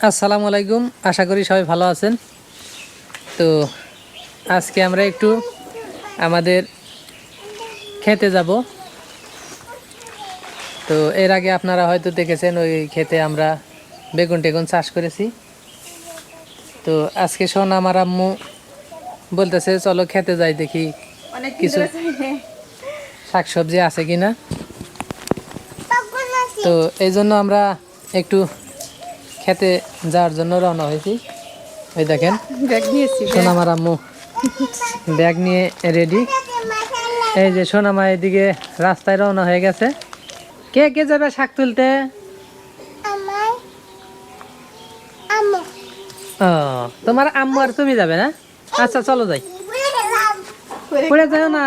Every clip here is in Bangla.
আসসালামু আলাইকুম, আশা করি সবাই ভালো আছেন। তো আজকে আমরা একটু আমাদের খেতে যাব। তো এর আগে আপনারা হয়তো দেখেছেন ওই খেতে আমরা বেগুন টেগুন চাষ করেছি। তো আজকে শোন আমার আম্মু বলতেছে চলো খেতে যাই, দেখি কিছু শাকসবজি আছে কিনা। তো এই জন্য আমরা একটু খেতে যাওয়ার জন্য রওনা হয়েছি। ওই দেখেন ব্যাগ নিয়েছি সোনামার আম্মু ব্যাগ নিয়ে রেডি। এই যে সোনামা এদিকে রাস্তায় রওনা হয়ে গেছে। কে কে যাবে শাক তুলতে? ও, তোমার আম্মু আর তুমি যাবে না? আচ্ছা চলো যাই। পড়ে যাও না,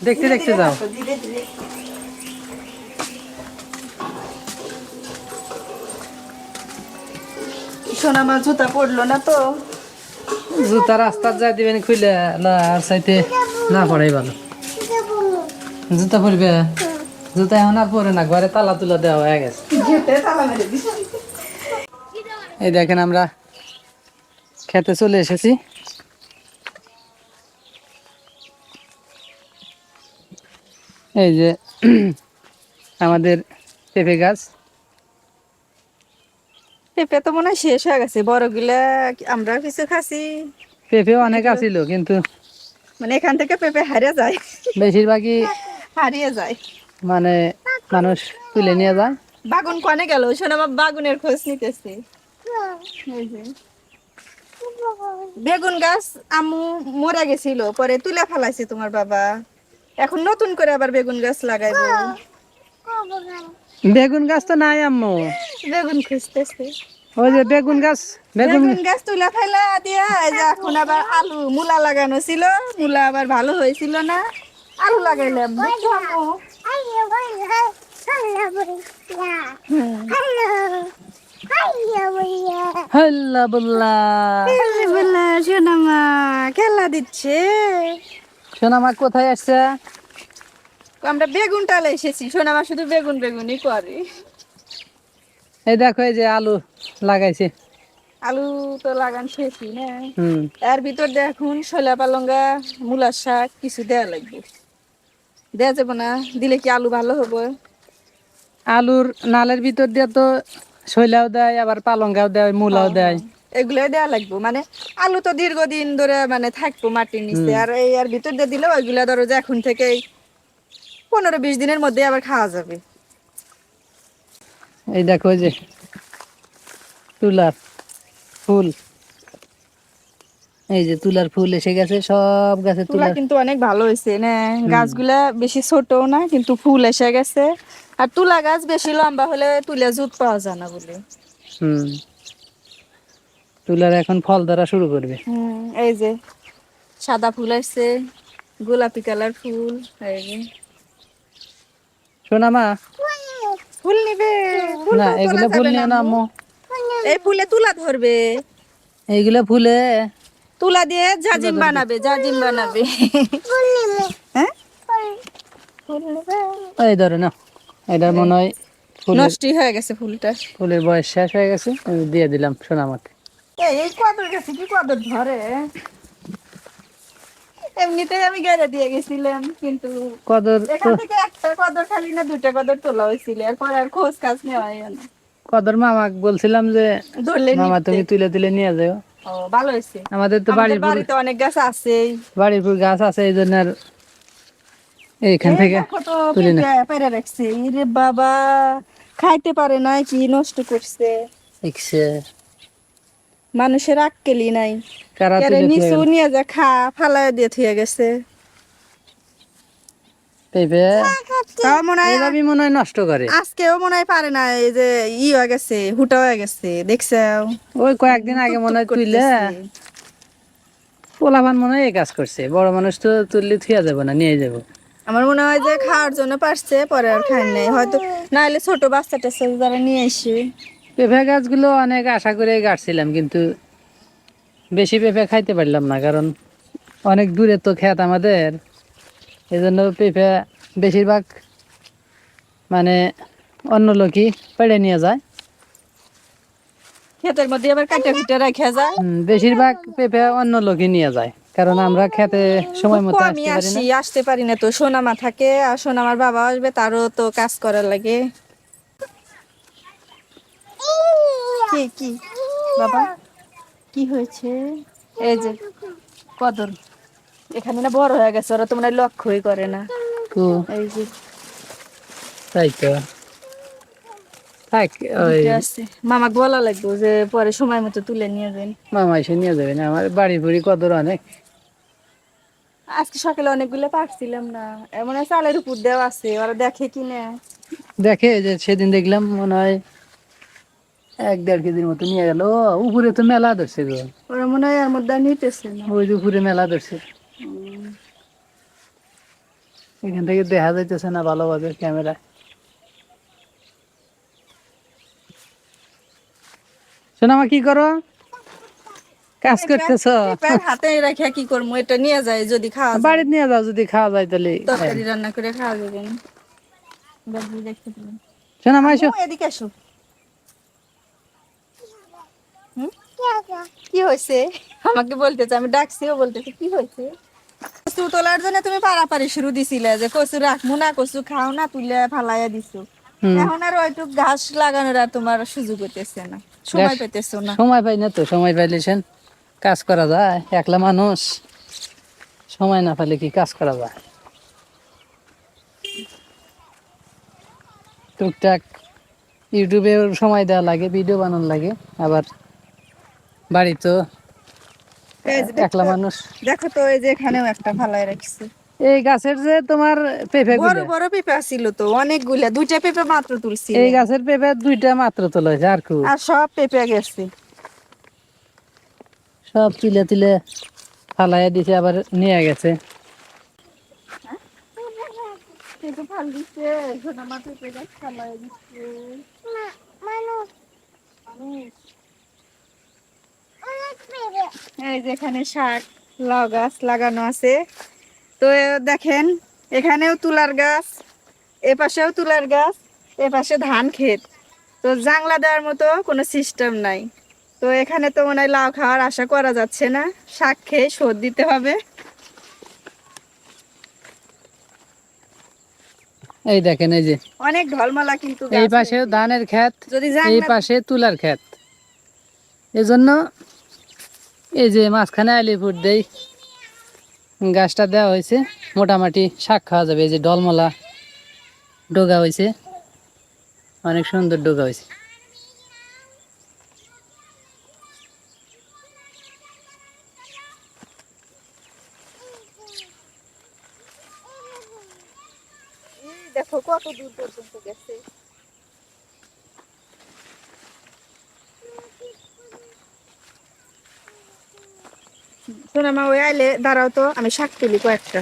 দেখতে দেখতে যাও। সোনা মা জুতা পড়লো না তো। জুতা রাস্তার যাই দিবেন খুলে না, আর চাইতে না পড়াই ভালো। জুতা পরবে? জুতা এখন আর পরে না, ঘরে তালা তুলা দেওয়া হয়ে গেছে। এই দেখেন আমরা খেতে চলে এসেছি। এই যে আমাদের পেঁপে গাছ। পেঁপে তো মনে হয় শেষ হয়ে গেছে, বড়গুলা আমরা কিছু খাসি। পেঁপে অনেক আছিল, কিন্তু মানে এখান থেকে পেঁপে হারিয়ে যায়, বেশিরভাগই হারিয়ে যায়। মানে মানুষ তুলে নিয়ে যায়। বাগুন কনে গেল? শোনা মা বাগুনের খোঁজ নিতেছে। এই যে বেগুন গাছ আম্মু মরে গেছিল, পরে তুলে ফেলাইছে তোমার বাবা। এখন নতুন করে আবার বেগুন গাছ লাগাইবো। বেগুন গাছ তো নাই আম্মু। বেগুন খুঁজতেছে। ওই যে বেগুন গাছ, বেগুন গাছ তুলে ফেলা দিয়া এই যে এখন আবার আলু মূলা লাগানো ছিল, মূলা আবার ভালো হয়েছিল না, আলু লাগাইলাম। বুঝছো আম্মু? হাল্লা বল্লা। এই বলে সোনামা খেলা দিচ্ছে। সোনামা কোথায় আসছে? আমরা বেগুন টালে এসেছি, সোনামা শুধু বেগুন বেগুনই করে। এই দেখো, এই যে আলু লাগাইছে। আলু তো লাগান শেষই না, হুম। এর ভিতর দেখুন ছোলা পালঙ্গা মূলার শাক কিছু দেয়া লাগবে। দেয়া যাবে না, দিলে কি আলু ভালো হবে? আলুর নালের ভিতর দিয়ে তো শৈলাও দেয়, আবার পালঙ্গাও দেয়, মূলাও হ্যাঁ দেয়। হ্যাঁ, এগুলো দেয়া লাগবে। মানে আলু তো দীর্ঘদিন ধরে মানে থাকবো মাটির নিচে, হুম। আর এই আর ভিতর দিয়ে দিলে ওইগুলা ধরো যে এখন থেকে 15-20 দিনের মধ্যে আবার খাওয়া যাবে। এই দেখো, এই যে তুলার ফুল। এই যে তুলার ফুল এসে গেছে, সব গাছে তুলা তুলার। কিন্তু অনেক ভালো হয়েছে না, হুম। গাছগুলা বেশি ছোটও না কিন্তু ফুল এসে গেছে। আর তুলা গাছ বেশি লম্বা হলে তুলে জুত পাওয়া যায় না বলে। হুম। তুলার এখন ফল ধরা শুরু করবে। এই যে সাদা ফুল আসছে, গোলাপি কালার ফুল। এই যে সোনামা, ফুল নিবে, ফুল না তো তোলা এগুলো ফুল যাবে না নিয়ে না আম্মু। আম্মু। এই ফুলে তুলা ধরবে, এইগুলো ফুলে তুলা দিয়ে তুলা জাজিম ধরবে। বানাবে, জাজিম বানাবে। হ্যাঁ ফুল নেবে। এই ধরে না, এটা এই মনে হয় ফুলের নষ্ট হয়ে গেছে ফুলটা। ফুলের বয়স শেষ হয়ে গেছে, আমি দিয়ে দিলাম সোনামাকে। এই কদর গেছে কি কদর ধরে? এমনিতেই আমি গেড়ে দিয়ে গেছিলাম, কিন্তু কদর তো, এখান থেকে একটা কদর খালি না দুইটা কদর তোলা হয়েছিল, এরপর আর খোঁজ কাজ নেওয়া হয় না। কদর মামাকে বলছিলাম যে ধরলে মামা নিতে। তুমি তুলে তুলে নিয়ে যাও। ও ভালো হয়েছে। আমাদের তো আমাদের বাড়ির ফুল, বাড়িতে অনেক গাছ আছেই। বাড়ির ফুল গাছ আছে, এই জন্য আর এইখান এই থেকে দেখো তো তুলি না। পেঁপে পেরে রাখছে, রে বাবা খাইতে পারে না কি নষ্ট করছে। ইকসে মানুষের আক্কেলই নাই, কারা কেরে তুলে থুয়ে নিচু গেল নিয়ে যা খা ফালায় দিয়ে থুয়ে গেছে। পেঁপে। তাও মনে হয় এইভাবেই মনে হয় নষ্ট করে। আজকেও মনে হয় পারে না, এই যে হয়ে গেছে, হুটা হয়ে গেছে দেখছো। ওই কয়েকদিন আগে টুক মনে টুক হয় তুইলে করতেছে। পোলাপান মনে হয় এই কাজ করছে, বড় মানুষ তো তুললে থুয়া যাবো না, নিয়ে যাবো। আমার মনে হয় যে খাওয়ার জন্য পারছে, পরে আর খাই নাই হয়তো, না হলে ছোট বাচ্চাটা যারা নিয়ে আসে। পেঁপে গাছগুলো অনেক আশা করে গাছছিলাম, কিন্তু বেশি পেঁপে খাইতে পারলাম না, কারণ অনেক দূরে তো ক্ষেত আমাদের। এই জন্য পেঁপে বেশিরভাগ মানে অন্য লোকই পেড়ে নিয়ে যায়। ক্ষেতের মধ্যে আবার কাটা কুটে রাখা যায়। বেশিরভাগ পেঁপে অন্য লোকে নিয়ে যায়, কারণ আমরা খেতে সময় মতো আমি আসতে পারি না। আসতে পারি না তো, সোনামা থাকে আর সোনামার বাবা আসবে, তারও তো কাজ করার লাগে। কি কি বাবা কি হয়েছে? এই যে কদর এখানে না বড় হয়ে গেছে, ওরা তো মনে হয় লক্ষ্যই করে না। তো এই যে তাই তো থাক, ওই দুটো আছে, মামাকে বলা লাগবে যে পরে সময় মতো তুলে নিয়ে যান। মামা এসে নিয়ে যাবে না, আমার বাড়ি বুড়ি কদর অনেক। আজকে সকালে অনেকগুলো পাকছিলাম না, এমন চালের উপর দেওয়া আছে, ওরা দেখে কিনে। দেখে যে সেদিন দেখলাম মনে হয় 1-1.5 কেজির মতো নিয়ে গেল। উপরে তো মেলা ধরছে গো, ওরা মনে হয় এর মধ্যে নিতেছে না। ওই যে উপরে মেলা ধরছে, এখান থেকে দেখা যাইতেছে না ভালোভাবে ক্যামেরা। শোনা মা, কি করো? কাজ করতেছ? পেঁপের হাতে রেখে কি করবো, এটা নিয়ে যায় যদি খাওয়া যায়, বাড়িতে নিয়ে যাও, যদি খাওয়া যায় তাহলে। তরকারি রান্না করে খাওয়া যাবে না। বাবু রেখে দিলাম। শোনা মা, এসো। আম্মু, এদিকে আসো। হুম? কি হয়েছে আমাকে বলতেছে, আমি ডাকছিও, বলতেছে কি হয়েছে। কচু তোলার জন্য তুমি পারাপারি শুরু দিছিলে যে কচু রাখবো না, কচু খাও না, তুলে ফালাইয়া দিছো। এখন আর ওইটুক ঘাস লাগানোর আর তোমার সুযোগ হইতেছে না, সময় পেতেছো না। সময় পাই না তো, সময় পাইলে সেন কাজ করা যায়, একলা মানুষ, সময় না পাইলে কি কাজ করা যায়? টুকটাক ইউটিউবে সময় দেওয়া লাগে, ভিডিও বানানো লাগে, আবার বাড়ি তো এই যে একলা মানুষ। দেখো তো, এই যে এখানেও একটা ফালাই রাখছে। এই গাছের যে তোমার পেঁপে বড় গুলা, বড় পেঁপে ছিল তো অনেকগুলা, দুইটা পেঁপে মাত্র তুলছি, এই গাছের পেঁপে 2টা মাত্র তোলা হয়েছে, আর খুব আর সব পেঁপে গেছে। সব তুলে তুলে ফালাইয়া দিছে, আবার নিয়ে গেছে। পেঁপে ফাল দিচ্ছে, সোনামা পেঁপে গাছ ফালাই দিচ্ছে। এই যেখানে শাক লাউ গাছ লাগানো আছে, তো দেখেন এখানেও তুলার গাছ, এ পাশেও তুলার গাছ, এ পাশে ধান ক্ষেত। তো জাংলা দেওয়ার মতো কোনো সিস্টেম নাই। তো এখানে তো মনে হয় লাউ খাওয়ার আশা করা যাচ্ছে না, শাক খেয়ে শোধ দিতে হবে। এই দেখেন, এই যে অনেক ঢলমালা কিন্তু এই গাছ পাশে হয়েছে। ধানের ক্ষেত, যদি এই জাংলা পাশে তুলার ক্ষেত, এজন্য এই যে মাঝখানে আলিপুর দেই গাছটা দেওয়া হয়েছে, মোটামুটি শাক খাওয়া যাবে। এই যে ডলমলা ডোগা হয়েছে, অনেক সুন্দর ডোগা হয়েছে। এই দেখো কত দূর পর্যন্ত গেছে। সোনামা ওই আইলে দাঁড়াও তো, আমি শাক তুলি কয়েকটা।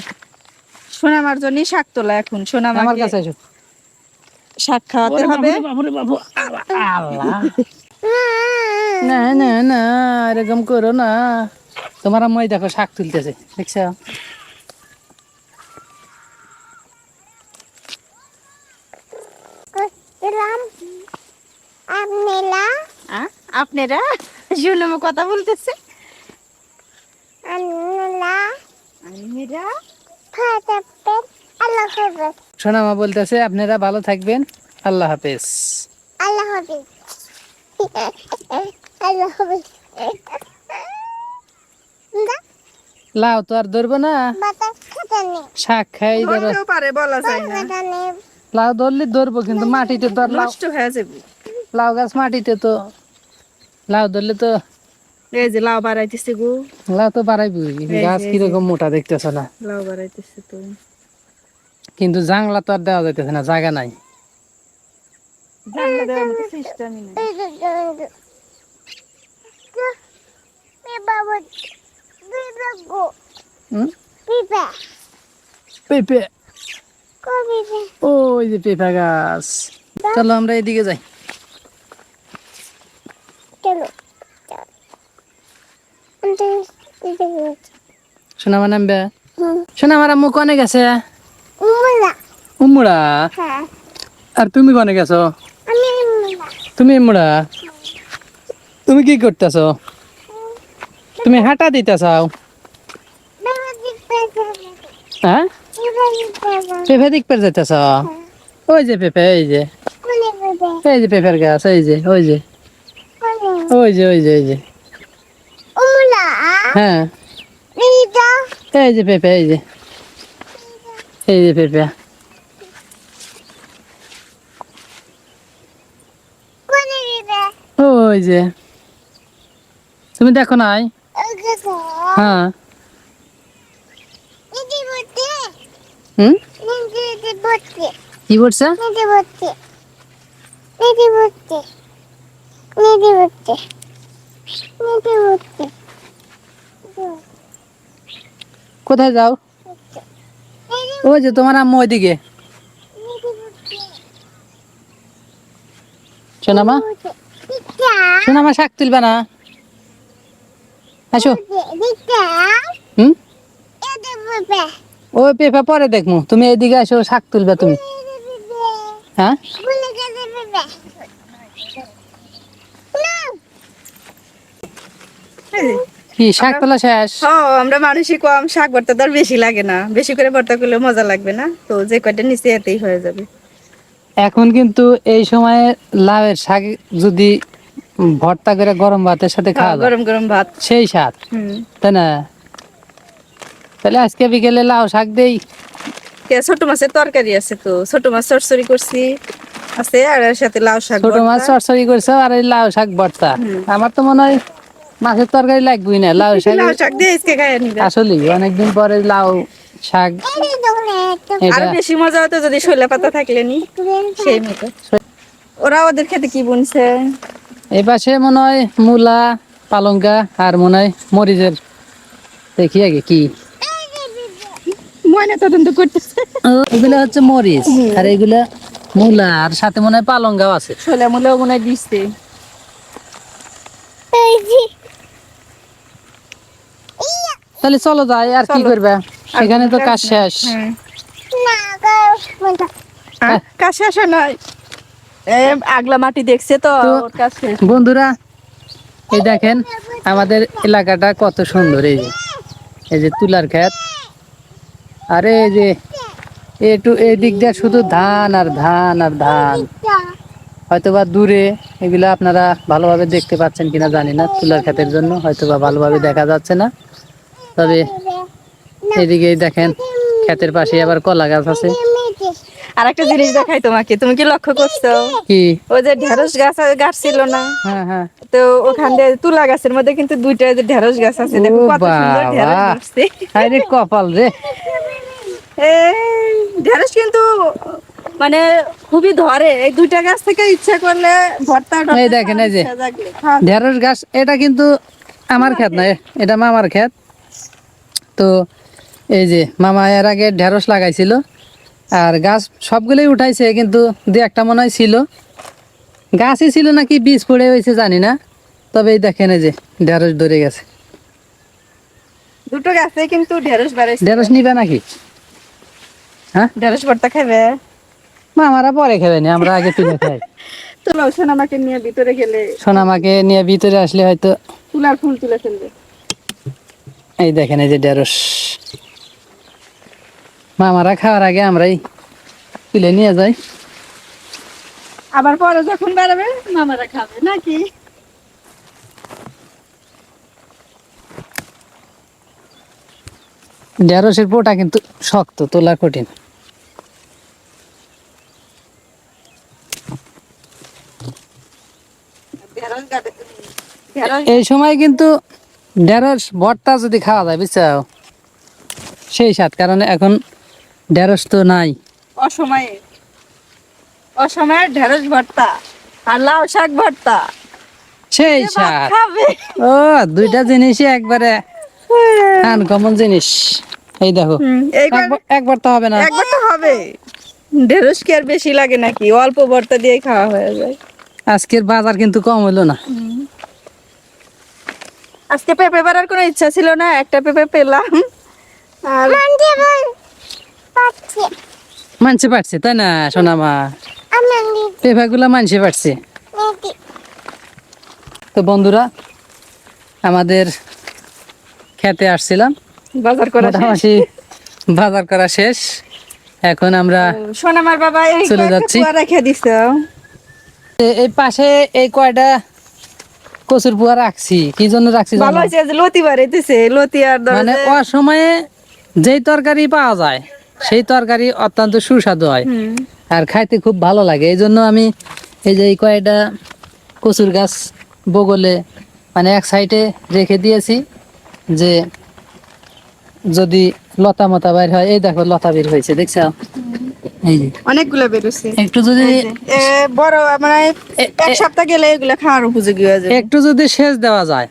সোনামার জন্য শাক তোলা এখন, আমার সোনামাকে কাছে এসো। শাক খাওয়াতে ওরে হবে। বাবুরে, বাবুরে বাবু, আল্লাহ, না না না, এরকম করো না। তোমার আম্মু এই দেখো শাক তুলতেছে, দেখছো? আপনারা শুনলাম কথা বলতেছে। শোনা মা বলতেছে আপনারা ভালো থাকবেন, আল্লাহ হাফেজ। আল্লাহ হাফিজ। আল্লাহ হাফিজ। লাউ তো আর ধরবো না, বাতাস খেতে নেই। শাক খাই ধরো। ধরতেও পারে, বলা যায় না, খেতে নেই। লাউ ধরলে ধরবো, কিন্তু মাটিতে তো আর লাউ, নষ্ট হয়ে যাবে। লাউ গাছ মাটিতে তো, লাউ ধরলে তো এই যে লাউ বাড়াইতেছে গো, লাউ তো বাড়াইবি। এই গাছ যে, কিরকম মোটা দেখতেছ না, লাউ বাড়াইতেছে তো। কিন্তু জাংলা তো আর দেওয়া যাইতেছে না, জায়গা নাই। জানলা দেওয়ার মতো সিস্টেমই নাই। এই যে, এই যে। এই বাবা, পিঁপড়ে গো। হুম? পিঁপড়ে। পেঁপে, কই পিঁপড়ে? ওই যে পেঁপে গাছ। চলো আমরা এদিকে যাই। চলো। শোনা আমার নামবে, শোনা আমার আম্মু কনে গেছে? মুলা। উমুড়া। হ্যাঁ, আর তুমি কনে গেছো? আমি মুলা। তুমি মুড়া, তুমি তুমি কি করতেছো? তুমি হাঁটা দিতেছাও? হ্যাঁ, পেঁপে দিক পেরে যেতেছ? ওই যে পেঁপে, এই যে এই যে পেঁপের গাছ, এই যে ওই যে ওই যে ওই যে ওই যে হ্যাঁ, এই যে পেঁপে, এই যে এই যে পেঁপে। ওই যে তুমি দেখো নাই? হ্যাঁ। হুম, কি করছে? কোথায় যাও? ওই যে তোমার আম্মু ওইদিকে। সোনামা, সোনামা শাক তুলবা না? আসো। হুম, ওই পেঁপে পরে দেখমু, তুমি এইদিকে আসো, শাক তুলবা তুমি। হ্যাঁ, কি শাক তোলা শেষ? হ্যাঁ, আমরা মানুষই কম, শাক ভর্তা তো আর বেশি লাগে না, বেশি করে ভর্তা করলে মজা লাগবে না, তো যে কয়টা নিচে এতেই হয়ে যাবে। এখন কিন্তু এই সময়ে লাউয়ের শাক যদি ভর্তা করে গরম ভাতের সাথে হ্যাঁ, খাওয়া যায়, গরম গরম ভাত। সেই স্বাদ, তাই না? তাহলে আজকে বিকেলে লাউ শাক দেই। ছোট মাছের তরকারি আছে, তো ছোট মাছ চচ্চড়ি করছি আছে, আর এর সাথে লাউ শাক ছোট মাছ ভর্তা। চচ্চড়ি করছো আর এই লাউ শাক ভর্তা। আমার তো মনে হয় মাছের তরকারি লাগবেই না, লাউ শাক। লাউ শাক দিয়ে আজকে খাইয়া নিবে। আসলে অনেকদিন পরে লাউ শাক, আরো এটা বেশি মজা হতো যদি শৈলা পাতা থাকলে নি, সেই মতো। ওরা ওদের খেতে কি বুনছে? এই পাশে মনে হয় মূলা, পালঙ্কা আর মনে হয় মরিচের, দেখি আগে কি। ময়না তদন্ত করতেছে। এগুলো হচ্ছে মরিচ আর এগুলা মূলা, আর সাথে মনে হয় পালঙ্কাও আছে। শৈলা মূলেও মনে হয় দিচ্ছে। তাহলে চলো যাই, আর কি চলো। করবে, সেখানে তো কাজ শেষ। কাছে আসা নয়, আগলা মাটি দেখছে তো, তো ওর কাছে। বন্ধুরা, এই দেখেন আমাদের এলাকাটা কত সুন্দর। এই যে তুলার ক্ষেত, আরে এই যে একটু এই দিক দিয়ে শুধু ধান আর ধান আর ধান। হয়তোবা দূরে এগুলা আপনারা ভালোভাবে দেখতে পাচ্ছেন কিনা জানি না, তুলার ক্ষেতের জন্য হয়তোবা ভালোভাবে দেখা যাচ্ছে না। তবে এদিকে দেখেন ক্ষেতের পাশে আবার কলা গাছ আছে। আর একটা জিনিস দেখাই তোমাকে, তুমি কি লক্ষ্য করছো? কি? ওই যে ঢেঁড়স গাছ ছিল না, হ্যাঁ হ্যাঁ। তো ওখান দিয়ে তুলা গাছের মধ্যে কিন্তু দুইটা যে ঢেঁড়স গাছ আছে, দেখো ও কত সুন্দর ঢেঁড়স বাবা, ধরছে। আরে কপাল রে। ঢেঁড়স কিন্তু মানে খুবই ধরে, এই দুইটা গাছ থেকে ইচ্ছা করলে ভর্তা এই দেখেন এই যে ঢেঁড়স গাছ, এটা কিন্তু আমার ক্ষেত না, এটা মামার ক্ষেত। তো এই যে মামা এর আগে ঢেঁড়স লাগাইছিল, আর গাছ সবগুলোই উঠাইছে, কিন্তু দু একটা মনে হয় ছিল, গাছই ছিল নাকি বীজ পড়ে হয়েছে জানি না। তবে এই দেখেন এই যে ঢেঁড়স ধরে গেছে। দুটো গাছে কিন্তু ঢেঁড়স বাড়াইছে। ঢেঁড়স নিবে নাকি? হ্যাঁ, ঢেঁড়স ভর্তা খাবে? মামারা পরে খাবে না, আমরা আগে তুলে খাই। তো লক্ষণ আমাকে নিয়ে ভিতরে গেলে, সোনামাকে নিয়ে ভিতরে আসলে হয়তো তুলার ফুল তুলে ফেলবে। এই দেখেন এই যে ঢেঁড়স, মামারা খাওয়ার আগে আমরাই তুলে নিয়ে যাই। আবার পরে যখন বাড়াবে মামারা খাবে নাকি? ঢেঁড়সের পোটা কিন্তু শক্ত, তোলা কঠিন। এই সময় কিন্তু ঢেঁড়স ভর্তা যদি খাওয়া যায় বুঝছো, সেই স্বাদ। কারণ এখন ঢেঁড়স তো নাই। অসময়ে অসময়ের ঢেঁড়স ভর্তা আর লাউ শাক ভর্তা, সেই যে ভাত স্বাদ। খাবে। ও, দুইটা জিনিসই একবারে আনকমন জিনিস। এই দেখো, এইবার একবার তো হবে না। একবার তো হবে। ঢেঁড়স কি আর বেশি লাগে নাকি, অল্প ভর্তা দিয়ে খাওয়া হয়ে যায়। আজকের বাজার কিন্তু কম হলো না। আজকে পেঁপে পাড়ার কোনো ইচ্ছা ছিল না, একটা পেঁপে পেলাম। আর মানছে পারছে, তাই না সোনামা? পেঁপা গুলা মানছে পারছে। তো বন্ধুরা আমাদের খেতে আসছিলাম, বাজার করা শেষ। মোটামুটি বাজার করা শেষ। এখন আমরা সোনামার বাবা এই চলে কয়েকটা যাচ্ছি। পুয়া রেখে দিছে। এই পাশে এই কয়টা কচুর পুয়া রাখছি, কি জন্য রাখছি ভালো জানো? হয়েছে যে লতি বাড়াইতেছে, লতি আর ধরো মানে যে- অসময়ে যেই তরকারি পাওয়া যায় সেই তরকারি অত্যন্ত সুস্বাদু হয় হুম। আর খাইতে খুব ভালো লাগে। এই জন্য আমি এই যে এই কয়টা কচুর গাছ বগলে মানে এক সাইডে রেখে দিয়েছি, যে যদি লতা মতা বের হয়। এই দেখো লতা বের হয়েছে, দেখছো? এই যে অনেকগুলো বেরোছে। একটু যদি এই যে, বড় মানে এ- এক এ- সপ্তাহ গেলে এগুলা খাওয়ার উপযোগী হয়ে যাবে। একটু যদি সেচ দেওয়া যায়,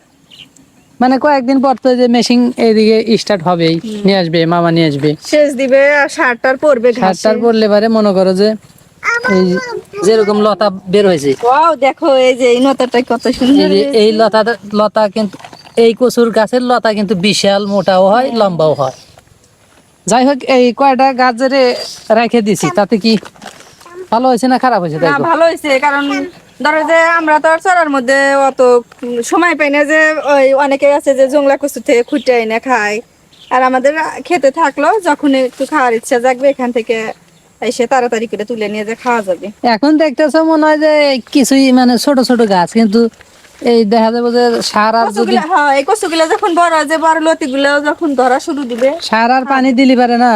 মানে কয়েকদিন পর তো এই যে মেশিন এইদিকে স্টার্ট হবেই, নিয়ে আসবে, মামা নিয়ে আসবে। সেচ দিবে আর সারটার পড়বে ঘাসে। সারটার পড়লে পারে মনে করো যে এই যেরকম লতা বের হয়েছে, ওয়াও, দেখো এই যে এই নতাটা কত এই সুন্দর যে হয়েছে। এই লতা কিন্তু এই কচুর গাছের লতা কিন্তু বিশাল মোটাও হয়, লম্বাও হয়। যাই হোক, এই কয়টা গাছের রেখে দিছি, তাতে কি ভালো হয়েছে না খারাপ হয়েছে? না, দেখো ভালো হয়েছে, কারণ ধরো যে আমরা তো আর চড়ার মধ্যে অত সময় পাই না, যে ওই অনেকে আছে যে জংলা কচু থেকে খুঁটে এনে খায়। আর আমাদের খেতে থাকলো, যখন একটু খাওয়ার ইচ্ছা জাগবে এখান থেকে এসে তাড়াতাড়ি করে তুলে নিয়ে যে খাওয়া যাবে। এখন দেখতেছো মনে হয় যে কিছুই মানে ছোট ছোট গাছ, কিন্তু এই দেখা যাবে যে সার আর যদি কচুগুলা, হ্যাঁ, এই কচুগুলা যখন বড় হয়, যে বড় লতি গুলো যখন ধরা শুরু দিবে, সার আর পানি দিলি পারে না,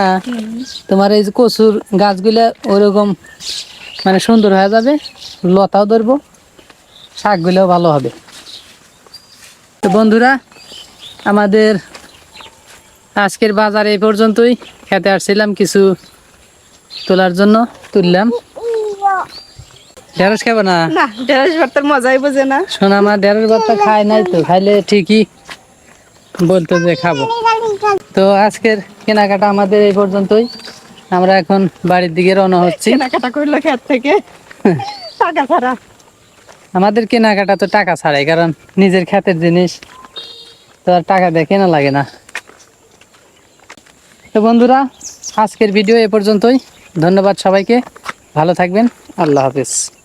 তোমার এই যে কচুর গাছগুলা ওরকম মানে সুন্দর হয়ে যাবে, লতাও ধরবো, শাকগুলোও ভালো হবে। তো বন্ধুরা, আমাদের আজকের বাজার এই পর্যন্তই। খেতে আসছিলাম কিছু তোলার জন্য, তুললাম। ঢেঁড়স খাবো না? না, ঢেঁড়স ভর্তার মজাই বোঝে না। শোনা, আমার ঢেঁড়স ভর্তা খায় নাই তো, খাইলে ঠিকই বলতো যে খাবো। তো আজকের কেনাকাটা আমাদের এই পর্যন্তই। আমরা এখন বাড়ির দিকে রওনা হচ্ছি। কেনাকাটা করলো ক্ষেত থেকে টাকা ছাড়া। আমাদের কেনাকাটা তো টাকা ছাড়াই, কারণ নিজের ক্ষেতের জিনিস তো আর টাকা দিয়ে কেনা লাগে না। তো বন্ধুরা, আজকের ভিডিও এ পর্যন্তই। ধন্যবাদ সবাইকে, ভালো থাকবেন, আল্লাহ হাফিজ।